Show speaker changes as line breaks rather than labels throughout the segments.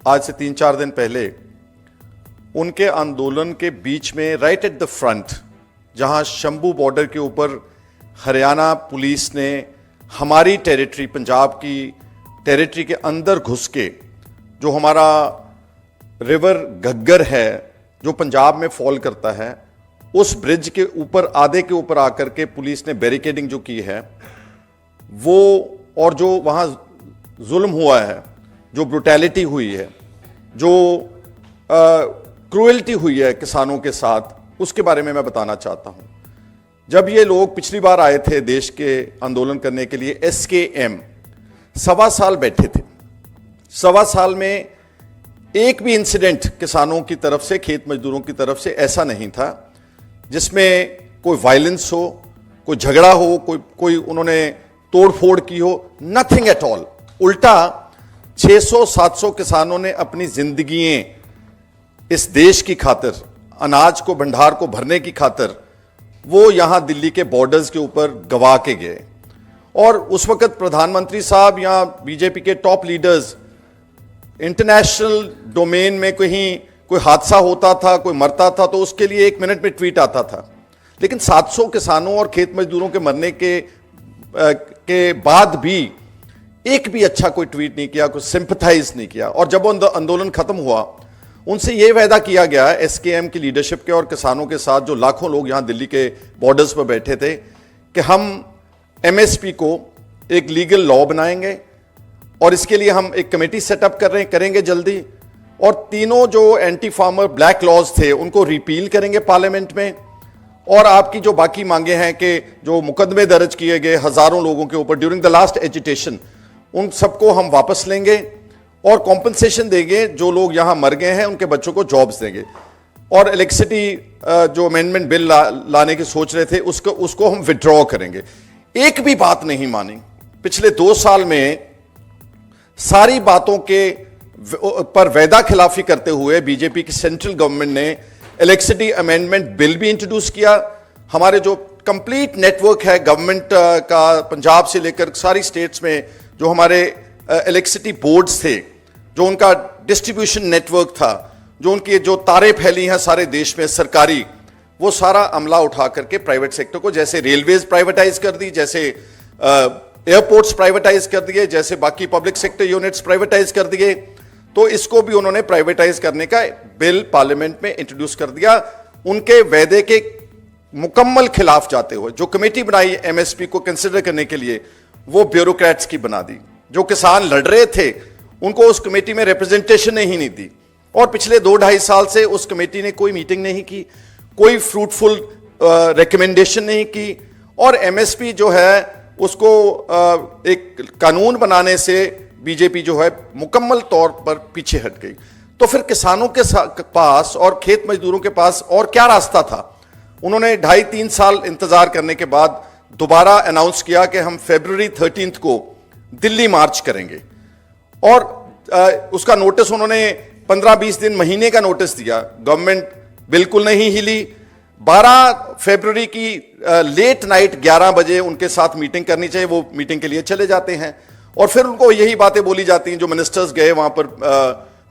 आज से 3-4 दिन पहले उनके आंदोलन के बीच में राइट एट द फ्रंट, जहां शंभू बॉर्डर के ऊपर हरियाणा पुलिस ने हमारी टेरिटरी, पंजाब की टेरिटरी के अंदर घुस के, जो हमारा रिवर घग्गर है जो पंजाब में फॉल करता है, उस ब्रिज के ऊपर, आधे के ऊपर आकर के पुलिस ने बैरिकेडिंग जो की है वो, और जो वहां जुल्म हुआ है, जो ब्रुटैलिटी हुई है, जो क्रूएल्टी हुई है किसानों के साथ, उसके बारे में मैं बताना चाहता हूं। जब ये लोग पिछली बार आए थे देश के आंदोलन करने के लिए, SKM 1.25 साल बैठे थे। 1.25 साल में एक भी इंसिडेंट किसानों की तरफ से, खेत मजदूरों की तरफ से ऐसा नहीं था जिसमें कोई वायलेंस हो, कोई झगड़ा हो, कोई उन्होंने तोड़फोड़ की हो, नथिंग एट ऑल। उल्टा 600-700 किसानों ने अपनी जिंदगियां इस देश की खातिर, अनाज को, भंडार को भरने की खातिर वो यहां दिल्ली के बॉर्डर्स के ऊपर गवा के गए। और उस वक्त प्रधानमंत्री साहब या बीजेपी के टॉप लीडर्स, इंटरनेशनल डोमेन में कहीं कोई हादसा होता था, कोई मरता था, तो उसके लिए 1 मिनट में ट्वीट आता था। लेकिन 700 किसानों और खेत मजदूरों के मरने के बाद भी एक भी अच्छा कोई ट्वीट नहीं किया, कोई सिंपथाइज नहीं किया। और जब आंदोलन खत्म हुआ, उनसे यह वायदा किया गया SKM की लीडरशिप के और किसानों के साथ, जो लाखों लोग यहां दिल्ली के बॉर्डर्स पर बैठे थे, कि हम MSP को एक लीगल लॉ बनाएंगे और इसके लिए हम एक कमेटी सेटअप करेंगे जल्दी, और तीनों जो एंटी फार्मर ब्लैक लॉज थे उनको रिपील करेंगे पार्लियामेंट में, और आपकी जो बाकी मांगे हैं कि जो मुकदमे दर्ज किए गए हजारों लोगों के ऊपर ड्यूरिंग द लास्ट एजिटेशन, उन सबको हम वापस लेंगे और कॉम्पनसेशन देंगे। जो लोग यहां मर गए हैं उनके बच्चों को जॉब्स देंगे। और इलेक्ट्रिसिटी जो अमेंडमेंट बिल लाने की सोच रहे थे उसको हम विड्रॉ करेंगे। एक भी बात नहीं मानी। पिछले 2 साल में सारी बातों के पर वायदा खिलाफी करते हुए बीजेपी की सेंट्रल गवर्नमेंट ने इलेक्ट्रिसिटी अमेंडमेंट बिल भी इंट्रोड्यूस किया। हमारे जो कंप्लीट नेटवर्क है गवर्नमेंट का, पंजाब से लेकर सारी स्टेट्स में जो हमारे इलेक्ट्रिसिटी बोर्ड्स थे, जो उनका डिस्ट्रीब्यूशन नेटवर्क था, जो उनकी जो तारें फैली हैं सारे देश में सरकारी, वो सारा अमला उठा करके प्राइवेट सेक्टर को, जैसे रेलवेज प्राइवेटाइज कर दी, जैसे एयरपोर्ट्स प्राइवेटाइज कर दिए, जैसे बाकी पब्लिक सेक्टर यूनिट्स प्राइवेटाइज कर दिए, तो इसको भी उन्होंने प्राइवेटाइज करने का बिल पार्लियामेंट में इंट्रोड्यूस कर दिया। उनके वायदे के मुकम्मल खिलाफ जाते हुए जो कमेटी बनाई MSP को कंसिडर करने के लिए, वो ब्यूरोक्रेट्स की बना दी। जो किसान लड़ रहे थे उनको उस कमेटी में रिप्रेजेंटेशन ही नहीं दी, और पिछले 2-2.5 साल से उस कमेटी ने कोई मीटिंग नहीं की, कोई फ्रूटफुल रिकमेंडेशन नहीं की, और MSP जो है उसको एक कानून बनाने से बीजेपी जो है मुकम्मल तौर पर पीछे हट गई। तो फिर किसानों के पास और खेत मजदूरों के पास और क्या रास्ता था? उन्होंने 2.5-3 साल इंतजार करने के बाद दोबारा अनाउंस किया कि हम February 13 को दिल्ली मार्च करेंगे, और उसका नोटिस उन्होंने 15-20 दिन, महीने का नोटिस दिया। गवर्नमेंट बिल्कुल नहीं हिली। 12 फरवरी की लेट नाइट 11 बजे उनके साथ मीटिंग करनी चाहिए, वो मीटिंग के लिए चले जाते हैं, और फिर उनको यही बातें बोली जाती हैं। जो मिनिस्टर्स गए वहां पर,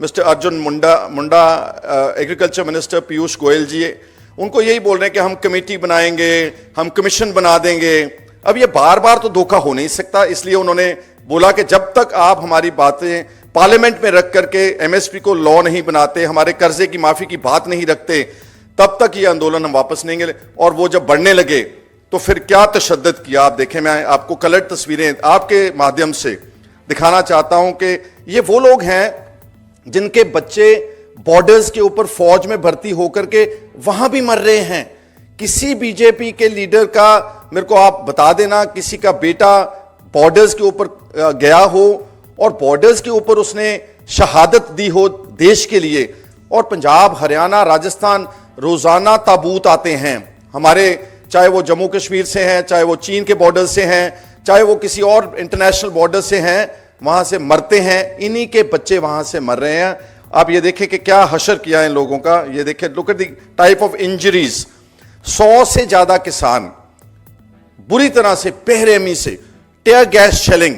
mister Arjun Munda, agriculture minister Piyush Goyal जी, उनको यही बोल रहे हैं कि हम कमेटी बनाएंगे, हम कमीशन बना देंगे। अब ये बार बार तो धोखा हो नहीं सकता, इसलिए उन्होंने बोला कि जब तक आप हमारी बातें पार्लियामेंट में रख करके MSP को लॉ नहीं बनाते, हमारे कर्जे की माफी की बात नहीं रखते, तब तक ये आंदोलन हम वापस नहीं लेंगे। और वो जब बढ़ने लगे तो फिर क्या तशद्दुद किया आप देखें। मैं आपको कलर तस्वीरें आपके माध्यम से दिखाना चाहता हूं कि ये वो लोग हैं जिनके बच्चे बॉर्डर्स के ऊपर फौज में भर्ती होकर के वहां भी मर रहे हैं। किसी बीजेपी के लीडर का, मेरे को आप बता देना, किसी का बेटा बॉर्डर्स के ऊपर गया हो और बॉर्डर्स के ऊपर उसने शहादत दी हो देश के लिए, और पंजाब, हरियाणा, राजस्थान रोजाना ताबूत आते हैं हमारे, चाहे वो जम्मू कश्मीर से हैं, चाहे वो चीन के बॉर्डर से हैं, चाहे वो किसी और इंटरनेशनल बॉर्डर से हैं, वहां से मरते हैं। इन्हीं के बच्चे वहां से मर रहे हैं। आप ये देखें कि क्या हशर किया है इन लोगों का। ये देखें, look at the type of injuries. 100 से ज्यादा किसान बुरी तरह से, बेरहमी से, tear gas shelling,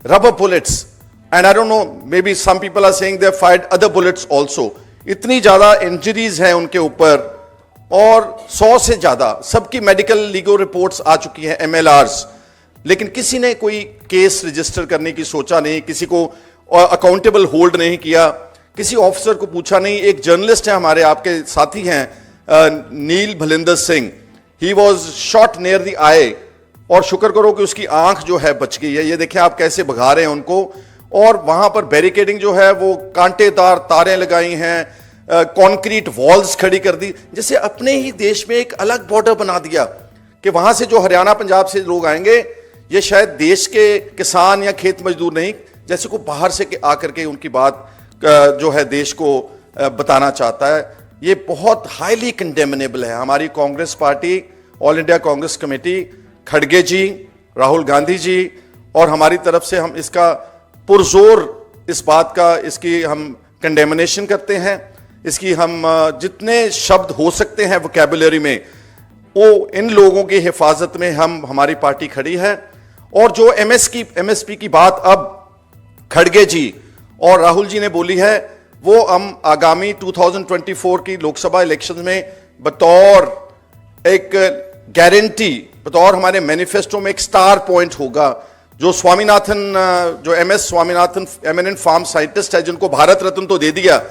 rubber bullets, and I don't know, maybe some people are saying they have fired other bullets also. इतनी ज्यादा इंजरीज हैं उनके ऊपर, और 100 से ज्यादा सबकी मेडिकल लीगल रिपोर्ट्स आ चुकी हैं, MLRs, लेकिन किसी ने कोई केस रजिस्टर करने की सोचा नहीं, किसी को अकाउंटेबल होल्ड नहीं किया, किसी ऑफिसर को पूछा नहीं। एक जर्नलिस्ट है हमारे, आपके साथी हैं, Neel Bhalinder Singh, he was shot near the eye, और शुक्र करो कि उसकी आंख जो है बच गई है। ये देखें आप कैसे भगा रहे हैं उनको, और वहां पर बैरिकेडिंग जो है वो कांटेदार तारें लगाई हैं, कंक्रीट वॉल्स खड़ी कर दी, जैसे अपने ही देश में एक अलग बॉर्डर बना दिया कि वहां से जो हरियाणा पंजाब से लोग आएंगे, ये शायद देश के किसान या खेत मजदूर नहीं, जैसे को बाहर से आकर के उनकी बात जो है देश को बताना चाहता है। ये बहुत हाईली कंडेमनेबल है। हमारी Congress party, all India Congress committee, खड़गे जी, राहुल गांधी जी और हमारी तरफ से हम इसका पुरजोर इस बात का, इसकी हम कंडेमनेशन करते हैं। इसकी हम जितने शब्द हो सकते हैं वोकैबुलरी में, वो इन लोगों की हिफाजत में हमारी पार्टी खड़ी है। और जो MSP की बात अब खड़गे जी और राहुल जी ने बोली है, वो हम आगामी 2024 की लोकसभा इलेक्शन में बतौर एक गारंटी, बतौर हमारे मैनिफेस्टो में एक स्टार पॉइंट होगा। जो स्वामीनाथन, जो MS Swaminathan eminent farm scientist है, जिनको भारत रत्न तो दे दिया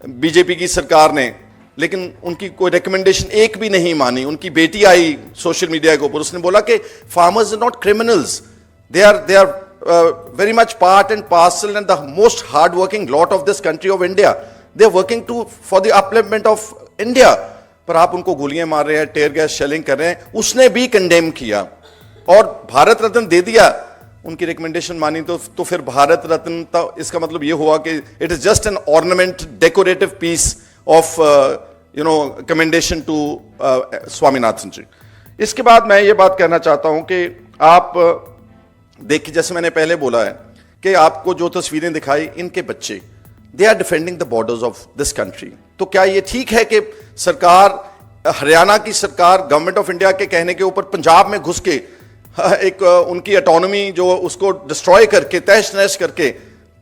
बीजेपी की सरकार ने, लेकिन उनकी कोई रिकमेंडेशन एक भी नहीं मानी। उनकी बेटी आई सोशल मीडिया के ऊपर, उसने बोला कि farmers are not criminals, they are very much part and parcel and the most hard working lot of this country of India. They are working for the upliftment of India. पर आप उनको गोलियां मार रहे हैं, टेयर गैस शेलिंग कर रहे हैं। उसने भी कंडेम किया और भारत रत्न दे दिया। उनकी रिकमेंडेशन मानी तो फिर भारत रत्न, तो इसका मतलब ये हुआ कि it is just an ornament, decorative piece of commendation to Swaminathan ji. इसके बाद मैं ये बात कहना चाहता हूं कि आप देखिए, जैसे मैंने पहले बोला है कि आपको जो तस्वीरें दिखाई, इनके बच्चे, they are defending the borders of this country. तो क्या ये ठीक है कि सरकार, हरियाणा की सरकार गवर्नमेंट ऑफ इंडिया के कहने के ऊपर पंजाब में घुस के एक उनकी ऑटोनॉमी जो उसको डिस्ट्रॉय करके, तहस नहस करके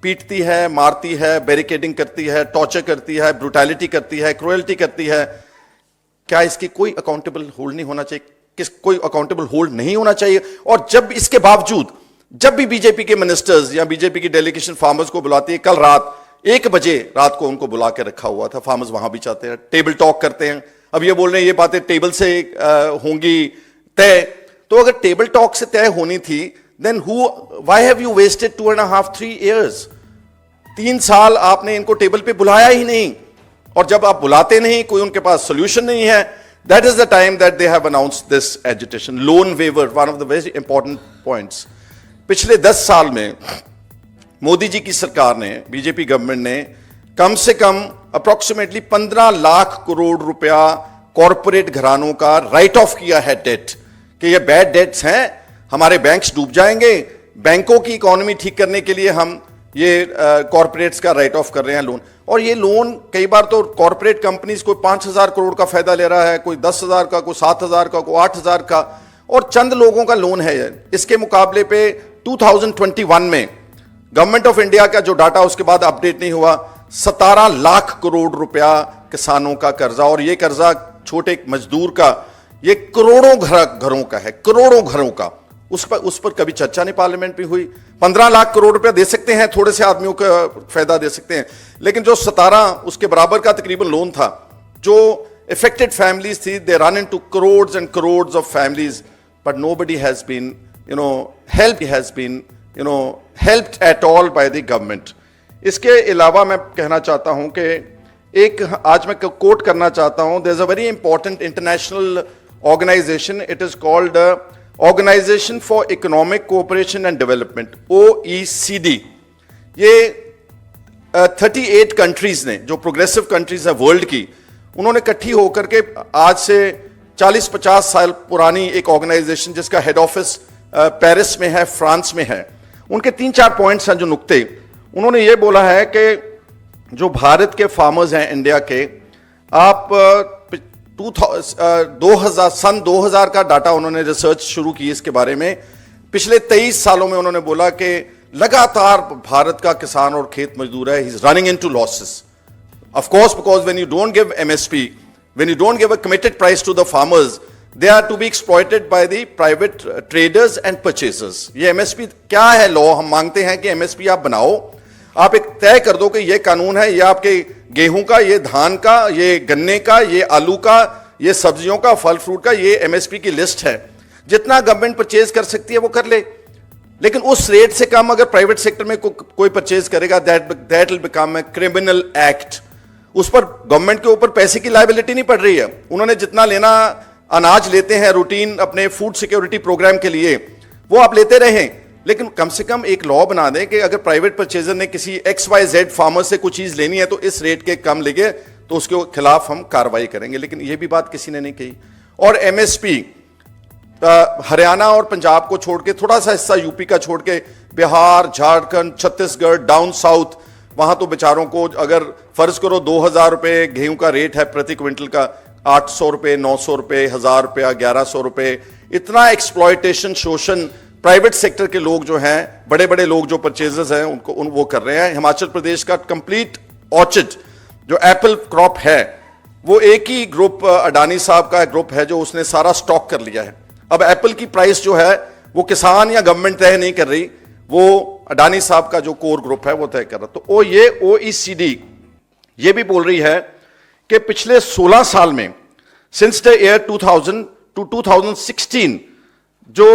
पीटती है, मारती है, बैरिकेडिंग करती है, टॉर्चर करती है, ब्रूटैलिटी करती है, क्रुएल्टी करती है? क्या इसकी कोई अकाउंटेबल होल्ड नहीं होना चाहिए? कोई अकाउंटेबल होल्ड नहीं होना चाहिए? और जब इसके बावजूद, जब भी बीजेपी के मिनिस्टर्स या बीजेपी की डेलीगेशन फार्मर्स को बुलाती है, कल रात 1 बजे रात को उनको बुला के रखा हुआ था। फार्मर्स वहां भी चाहते हैं, टेबल टॉक करते हैं। अब ये बोल रहे हैं ये बातें टेबल से होंगी तय। तो अगर टेबल टॉक से तय होनी थी, then why have you wasted 2.5-3 years? 3 साल आपने इनको टेबल पे बुलाया ही नहीं। और जब आप बुलाते नहीं, कोई उनके पास सोल्यूशन नहीं है, that is the time that they have announced this agitation. Loan waiver, one of the very important points. पिछले 10 साल में मोदी जी की सरकार ने, बीजेपी गवर्नमेंट ने कम से कम अप्रोक्सीमेटली 15 लाख करोड़ रुपया कॉरपोरेट घरानों का राइट ऑफ किया है डेट, कि ये बैड डेट्स हैं, हमारे बैंक्स डूब जाएंगे, बैंकों की इकोनॉमी ठीक करने के लिए हम ये कॉरपोरेट्स का राइट ऑफ कर रहे हैं लोन। और ये लोन कई बार तो कॉरपोरेट कंपनीज कोई 5,000 करोड़ का फायदा ले रहा है, कोई 10,000 का, कोई 7,000 का, कोई 8,000 का, और चंद लोगों का लोन है। इसके मुकाबले पे 2021 में गवर्नमेंट ऑफ इंडिया का जो डाटा उसके बाद अपडेट नहीं हुआ, 17 लाख करोड़ रुपया किसानों का कर्जा, और ये कर्जा छोटे मजदूर का, ये करोड़ों घरों का है, करोड़ों घरों का। उस पर कभी चर्चा नहीं पार्लियामेंट में हुई। 15 लाख करोड़ रुपया दे सकते हैं, थोड़े से आदमियों का फायदा दे सकते हैं, लेकिन जो 17 उसके बराबर का तकरीबन लोन था, जो affected families थी, they run into crores and crores of families, but nobody has been, helped at all by the government. इसके अलावा मैं कहना चाहता हूं कि एक आज मैं कोट करना चाहता हूं, there's a very important international organization, it is called Organization for Economic Cooperation and Development, OECD. ये 38 कंट्रीज ने, जो प्रोग्रेसिव कंट्रीज है वर्ल्ड की, उन्होंने इकट्ठी होकर के आज से 40-50 साल पुरानी एक ऑर्गेनाइजेशन, जिसका हेड ऑफिस पेरिस में है, फ्रांस में है, उनके 3-4 पॉइंट्स हैं जो नुक्ते। उन्होंने ये बोला है कि जो भारत के फार्मर्स हैं इंडिया के, आप 2000 का डाटा उन्होंने रिसर्च शुरू की इसके बारे में। पिछले 23 सालों में उन्होंने बोला कि लगातार भारत का किसान और खेत मजदूर है, he is running into losses. Of course, because when you don't give MSP, when you don't give a committed price to the farmers, they are to be exploited by the private traders and purchasers. ये MSP क्या है law? हम मांगते हैं कि MSP आप बनाओ, आप एक तय कर दो कि ये कानून है, ये आपके गेहूं का, ये धान का, ये गन्ने का, ये आलू का, ये सब्जियों का, फल फ्रूट का, ये MSP की लिस्ट है. जितना गवर्नमेंट परचेज कर सकती है वो कर ले, लेकिन उस रेट से कम अगर प्राइवेट सेक्टर में कोई परचेज करेगा, that will become a criminal act. उस पर गवर्नमेंट के ऊपर पैसे की लायबिलिटी नहीं पड़ रही है. उन्होंने जितना लेना अनाज लेते हैं रूटीन अपने फूड सिक्योरिटी प्रोग्राम के लिए, वो आप लेते रहें, लेकिन कम से कम एक लॉ बना दें कि अगर प्राइवेट परचेजर ने किसी XYZ फार्मर से कुछ चीज लेनी है तो इस रेट के कम लेंगे तो उसके खिलाफ हम कार्रवाई करेंगे. लेकिन यह भी बात किसी ने नहीं कही. और MSP हरियाणा और पंजाब को छोड़ के, थोड़ा सा हिस्सा यूपी का छोड़ के, बिहार, झारखंड, छत्तीसगढ़, डाउन साउथ, वहां तो बेचारों को अगर फर्ज करो 2000 रुपए गेहूं का रेट है प्रति क्विंटल का, 800 रुपए, 900 रुपए, 1000 रुपया, 1100 रुपए, इतना एक्सप्लॉयटेशन, शोषण प्राइवेट सेक्टर के लोग जो हैं, बड़े बड़े लोग जो परचेजर्स हैं वो कर रहे हैं. हिमाचल प्रदेश का कंप्लीट ऑर्चिड जो एप्पल क्रॉप है, वो एक ही ग्रुप, अडानी साहब का ग्रुप है जो उसने सारा स्टॉक कर लिया है. अब एप्पल की प्राइस जो है वो किसान या गवर्नमेंट तय नहीं कर रही, वो अडानी साहब का जो कोर ग्रुप है वो तय कर रहा. तो ये OECD ये भी बोल रही है कि पिछले 16 साल में, सिंस द ईयर 2000 टू 2016, जो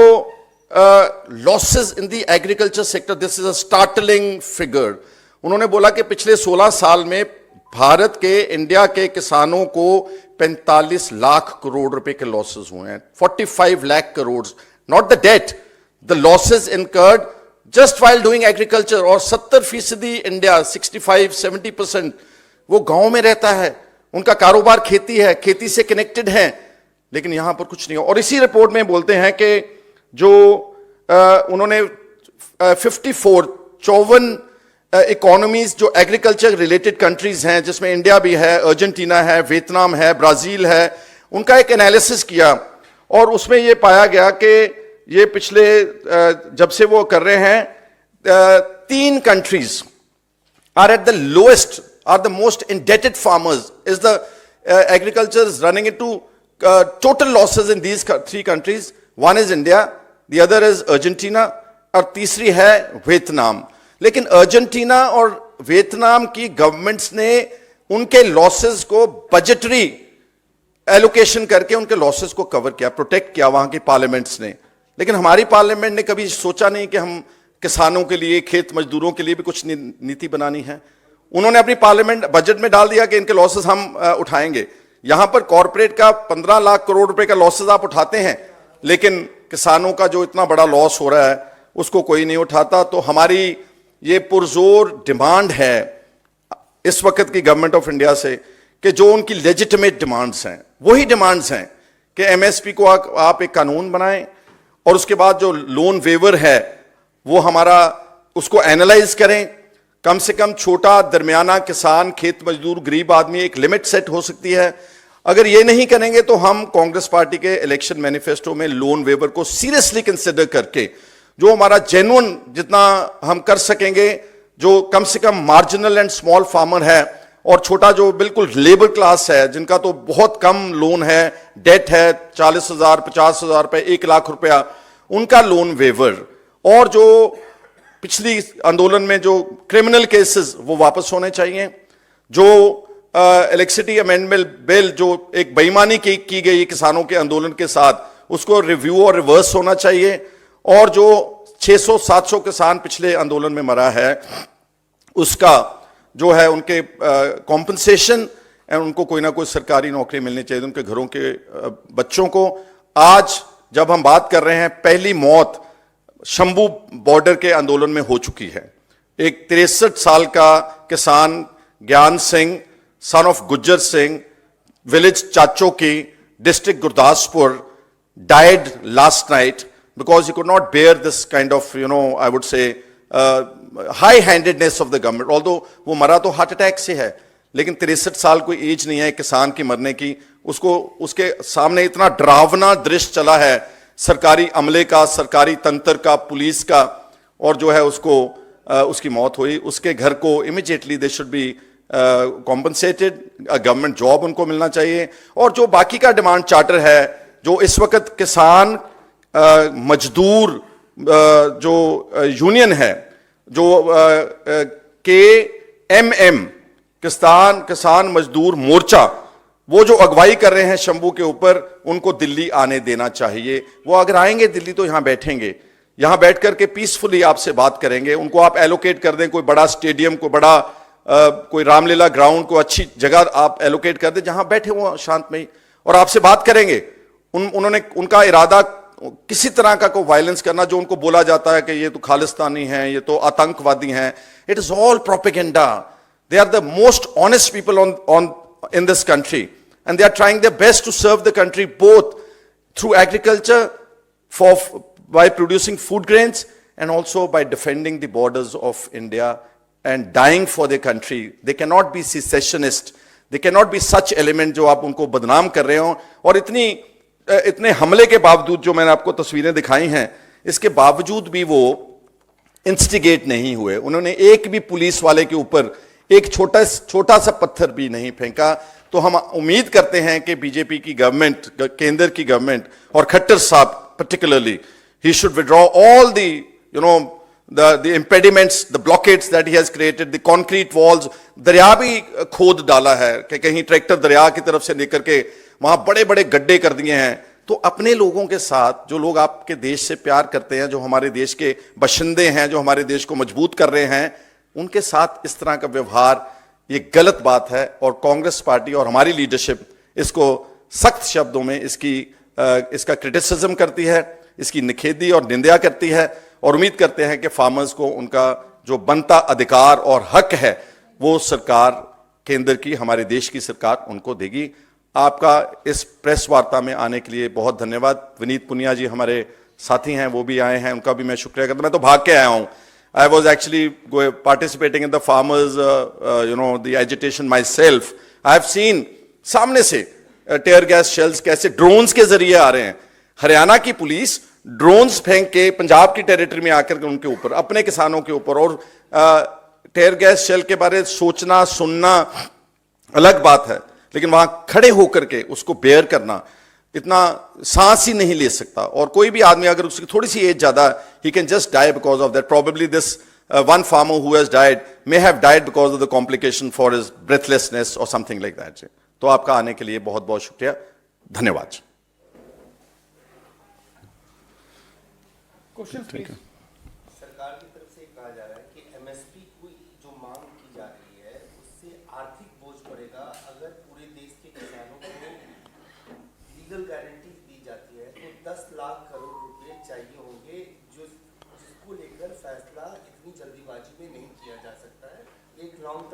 losses in the agriculture sector, this is a startling figure. उन्होंने बोला कि पिछले 16 साल में भारत के, इंडिया के किसानों को 45 लाख करोड़ रुपए के लॉसेस हुए हैं. 45 lakh crore, not the debt, the losses incurred just while doing agriculture. और 70% इंडिया, 65-70% वो गांव में रहता है, उनका कारोबार खेती है, खेती से कनेक्टेड है, लेकिन यहां पर कुछ नहीं हो. और इसी रिपोर्ट में बोलते हैं कि जो उन्होंने 54 इकोनॉमीज जो एग्रीकल्चर रिलेटेड कंट्रीज हैं, जिसमें इंडिया भी है, अर्जेंटीना है, वियतनाम है, ब्राजील है, उनका एक एनालिसिस किया और उसमें यह पाया गया कि ये पिछले जब से वो कर रहे हैं, 3 countries are at the lowest, are the most indebted farmers. Is the agriculture is running into total losses in these 3 countries. One is India, the other is Argentina और तीसरी है वियतनाम. लेकिन अर्जेंटीना और वियतनाम की governments ने उनके losses को budgetary allocation करके उनके लॉसेस को कवर किया, प्रोटेक्ट किया वहां की पार्लियामेंट्स ने. लेकिन हमारी पार्लियामेंट ने कभी सोचा नहीं कि हम किसानों के लिए, खेत मजदूरों के लिए भी कुछ नीति बनानी है. उन्होंने अपनी पार्लियामेंट बजट में डाल दिया कि इनके लॉसेस हम उठाएंगे. यहां पर कॉर्पोरेट का 15 लाख करोड़ रुपए का लॉसेस आप उठाते हैं, लेकिन किसानों का जो इतना बड़ा लॉस हो रहा है उसको कोई नहीं उठाता. तो हमारी ये पुरजोर डिमांड है इस वक्त की गवर्नमेंट ऑफ इंडिया से कि जो उनकी लेजिटिमेट डिमांड्स हैं वही डिमांड्स हैं कि MSP को आप एक कानून बनाएं और उसके बाद जो लोन वेवर है वो हमारा उसको एनालाइज करें. कम से कम छोटा, दरमियाना किसान, खेत मजदूर, गरीब आदमी, एक लिमिट सेट हो सकती है. अगर ये नहीं करेंगे तो हम कांग्रेस पार्टी के इलेक्शन मैनिफेस्टो में लोन वेवर को सीरियसली कंसिडर करके जो हमारा जेन्युइन जितना हम कर सकेंगे, जो कम से कम मार्जिनल एंड स्मॉल फार्मर है और छोटा जो बिल्कुल लेबर क्लास है, जिनका तो बहुत कम लोन है, डेट है 40,000, 50,000 रुपए, 1 लाख रुपया, उनका लोन वेवर. और जो पिछली आंदोलन में जो क्रिमिनल केसेस वो वापस होने चाहिए. जो इलेक्ट्रिसिटी अमेंडमेंट बिल जो एक बेईमानी की गई किसानों के आंदोलन के साथ, उसको रिव्यू और रिवर्स होना चाहिए. और जो 600-700 किसान पिछले आंदोलन में मरा है उसका जो है उनके कॉम्पनसेशन, उनको कोई ना कोई सरकारी नौकरी मिलनी चाहिए, उनके घरों के बच्चों को. आज जब हम बात कर रहे हैं, पहली मौत शंभू बॉर्डर के आंदोलन में हो चुकी है. एक 63 साल का किसान Gyan Singh, son of Gujjar Singh, village Chacho की, district Gurdaspur, died last night because he could not bear this kind of, I would say, high-handedness of the government. Although वो मरा तो हार्ट अटैक से है, लेकिन 63 साल कोई एज नहीं है किसान की मरने की. उसको उसके सामने इतना डरावना दृश्य चला है सरकारी अमले का, सरकारी तंत्र का, पुलिस का. और जो है उसको उसकी मौत हुई, उसके घर को immediately they should be compensated, government job उनको मिलना चाहिए। और जो बाकी का डिमांड चार्टर है, जो इस वक्त किसान मजदूर जो यूनियन है, जो KMM किसान मजदूर मोर्चा, वो जो अगवाई कर रहे हैं शंभू के ऊपर, उनको दिल्ली आने देना चाहिए। वो अगर आएंगे दिल्ली तो यहां बैठेंगे, यहां बैठ करके पीसफुली आपसे बात करेंगे। उनको आप एलोकेट कर दें कोई बड़ा स्टेडियम, कोई बड़ा कोई रामलीला ग्राउंड, कोई अच्छी जगह आप एलोकेट कर दें जहां बैठे वो शांतमयी, और आपसे बात करेंगे। उन्होंने उनका इरादा किसी तरह का कोई वायलेंस करना, जो उनको बोला जाता है कि ये तो खालिस्तानी हैं, ये तो आतंकवादी हैं, it is all propaganda. They are the most honest people on in this country, and they are trying their best to serve the country both through agriculture, by producing food grains, and also by defending the borders of India and dying for their country. They cannot be secessionists, they cannot be such element जो आप उनको बदनाम कर रहे हो। और इतने हमले के बावजूद, जो मैंने आपको तस्वीरें दिखाई हैं, इसके बावजूद भी वो इंस्टिगेट नहीं हुए। उन्होंने एक भी पुलिस वाले के ऊपर एक छोटा सा पत्थर भी नहीं फेंका। तो हम उम्मीद करते हैं कि बीजेपी की गवर्नमेंट, केंद्र की गवर्नमेंट, और खट्टर साहब particularly, he should withdraw all the impediments, the blockades that he has created, the concrete walls। दरिया भी खोद डाला है कि कहीं ट्रैक्टर दरिया की तरफ से लेकर के वहां बड़े बड़े गड्ढे कर दिए हैं। तो अपने लोगों के साथ, जो लोग आपके देश से प्यार करते हैं, जो हमारे देश के बशिंदे हैं, जो हमारे देश को मजबूत कर रहे हैं, उनके साथ इस तरह का व्यवहार ये गलत बात है। और कांग्रेस पार्टी और हमारी लीडरशिप इसको सख्त शब्दों में इसका क्रिटिसिज्म करती है, इसकी निखेधी और निंदा करती है, और उम्मीद करते हैं कि फार्मर्स को उनका जो बनता अधिकार और हक है वो सरकार, केंद्र की, हमारे देश की सरकार उनको देगी। आपका इस प्रेस वार्ता में आने के लिए बहुत धन्यवाद। विनीत पुनिया जी हमारे साथी हैं, वो भी आए हैं, उनका भी मैं शुक्रिया करता हूं। मैं तो भाग के आया हूं। I was actually participating in the farmers, the agitation myself. I have seen सामने से टेयर गैस शेल्स कैसे ड्रोन्स के जरिए आ रहे हैं। हरियाणा की पुलिस ड्रोन्स फेंक के पंजाब की टेरिटरी में आकर उनके ऊपर, अपने किसानों के ऊपर, और टेयर गैस शेल के बारे सोचना सुनना अलग बात है, लेकिन वहां खड़े होकर के उसको बेयर करना, इतना सांस ही नहीं ले सकता। और कोई भी आदमी अगर उसकी थोड़ी सी एज ज्यादा, he can just die because of that. Probably this one farmer who has died may have died because of the complication for his breathlessness or something like that. तो आपका आने के लिए बहुत बहुत शुक्रिया, धन्यवाद।
सरकार की तरफ से कहा जा रहा है कि MSP की जो मांग की जा रही है उससे आर्थिक बोझ पड़ेगा। अगर पूरे देश के किसानों को लीगल गारंटी दी जाती है तो 10 लाख करोड़ रुपए चाहिए होंगे, जिसको लेकर फैसला इतनी जल्दीबाजी में नहीं किया जा सकता है। एक लॉन्ग